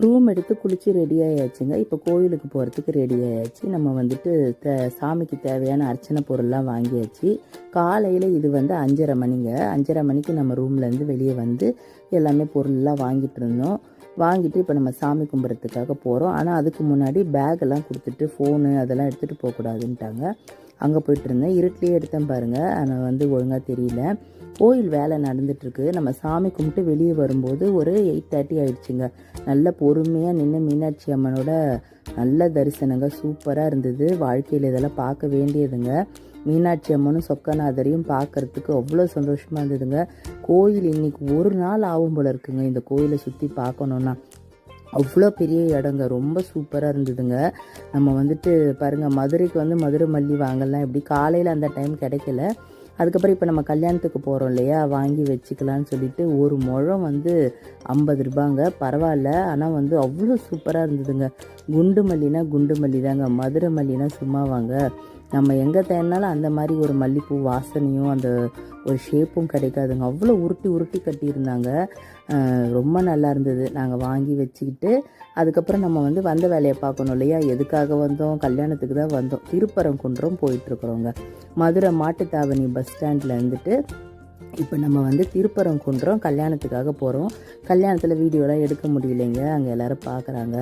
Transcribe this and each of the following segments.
Room எடுத்து குளித்து ready ஆயாச்சுங்க. இப்போ கோயிலுக்கு போகிறதுக்கு ரெடி ஆயாச்சு. நம்ம வந்துட்டு சாமிக்கு தேவையான அர்ச்சனை பொருள்லாம் வாங்கியாச்சு. காலையில் இது வந்து 5:30 மணிங்க. 5:30 மணிக்கு நம்ம ரூம்லேருந்து வெளியே வந்து எல்லாமே பொருள்லாம் வாங்கிட்டு இருந்தோம். வாங்கிட்டு இப்போ நம்ம சாமி கும்பிட்றதுக்காக போகிறோம். ஆனால் அதுக்கு முன்னாடி பேக்கெல்லாம் கொடுத்துட்டு ஃபோனு அதெல்லாம் எடுத்துகிட்டு போகக்கூடாதுன்ட்டாங்க. அங்கே போயிட்டு இருந்தேன். இருட்டிலேயே எடுத்தேன் பாருங்கள். ஆனால் வந்து ஒழுங்காக தெரியல. கோயில் வேலை நடந்துட்டுருக்கு. நம்ம சாமி கும்பிட்டு வெளியே வரும்போது ஒரு 8:30 ஆயிடுச்சுங்க. நல்ல பொறுமையாக நின்று மீனாட்சி அம்மனோட நல்ல தரிசனங்க சூப்பராக இருந்தது. வாழ்க்கையில் இதெல்லாம் பார்க்க வேண்டியதுங்க. மீனாட்சி அம்மனும் சொக்கநாதரையும் பார்க்குறதுக்கு அவ்வளோ சந்தோஷமாக இருந்ததுங்க. கோயில் இன்றைக்கி ஒரு நாள் ஆகும் போல இருக்குங்க இந்த கோயிலை சுற்றி பார்க்கணுன்னா. அவ்வளோ பெரிய இடங்க, ரொம்ப சூப்பராக இருந்ததுங்க. நம்ம வந்துட்டு பாருங்கள், மதுரைக்கு வந்து மதுரை மல்லி வாங்கலாம், எப்படி காலையில் அந்த டைம் கிடைக்கல. அதுக்கப்புறம் இப்போ நம்ம கல்யாணத்துக்கு போகிறோம் இல்லையா, வாங்கி வச்சுக்கலான்னு சொல்லிட்டு ஒரு முழம் வந்து 50 ரூபாங்க. பரவாயில்ல, ஆனால் வந்து அவ்வளோ சூப்பராக இருந்ததுங்க. குண்டு மல்லினா குண்டு மல்லி தாங்க, மதுரை மல்லினா சும்மா வாங்க. நம்ம எங்கே தேடினாலும் அந்த மாதிரி ஒரு மல்லிப்பூ வாசனையும் அந்த ஒரு ஷேப்பும் கிடைக்காதுங்க. அவ்வளோ உருட்டி உருட்டி கட்டியிருந்தாங்க. ரொம்ப நல்லா இருந்தது. நாங்கள் வாங்கி வச்சுக்கிட்டு அதுக்கப்புறம் நம்ம வந்து வந்த வேலையை பார்க்கணும் இல்லையா. எதுக்காக வந்தோம்? கல்யாணத்துக்கு தான் வந்தோம். திருப்பரங்குன்றம் போயிட்டுருக்குறோங்க. மதுரை மாட்டுத்தாவணி பஸ் ஸ்டாண்டில் இருந்துட்டு இப்போ நம்ம வந்து திருப்பரங்குன்றம் கல்யாணத்துக்காக போகிறோம். கல்யாணத்தில் வீடியோலாம் எடுக்க முடியலைங்க, அங்கே எல்லோரும் பார்க்குறாங்க.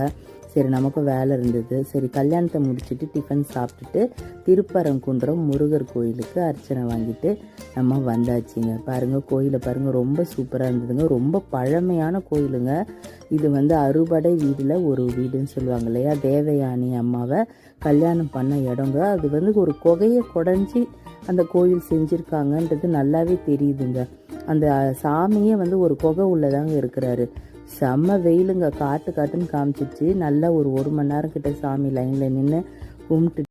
சரி, நமக்கும் வேலை இருந்தது. சரி, கல்யாணத்தை முடிச்சுட்டு டிஃபன் சாப்பிட்டுட்டு திருப்பரங்குன்றம் முருகர் கோயிலுக்கு அர்ச்சனை வாங்கிட்டு நம்ம வந்தாச்சுங்க. பாருங்கள், கோயிலை பாருங்கள், ரொம்ப சூப்பராக இருந்ததுங்க. ரொம்ப பழமையான கோயிலுங்க. இது வந்து அறுபடை வீடில் ஒரு வீடுன்னு சொல்லுவாங்க இல்லையா, தேவயானி அம்மாவை கல்யாணம் பண்ண இடங்க. அது வந்து ஒரு குகையை குடஞ்சி அந்த கோயில் செஞ்சுருக்காங்கன்றது நல்லாவே தெரியுதுங்க. அந்த சாமியே வந்து ஒரு குகை உள்ளதாங்க இருக்கிறாரு. செம்ம வெயிலுங்க, காட்டுன்னு காமிச்சிச்சு. நல்லா ஒரு 1 மணி நேரம் கிட்ட சாமி லைனில் நின்று கும்பிட்டு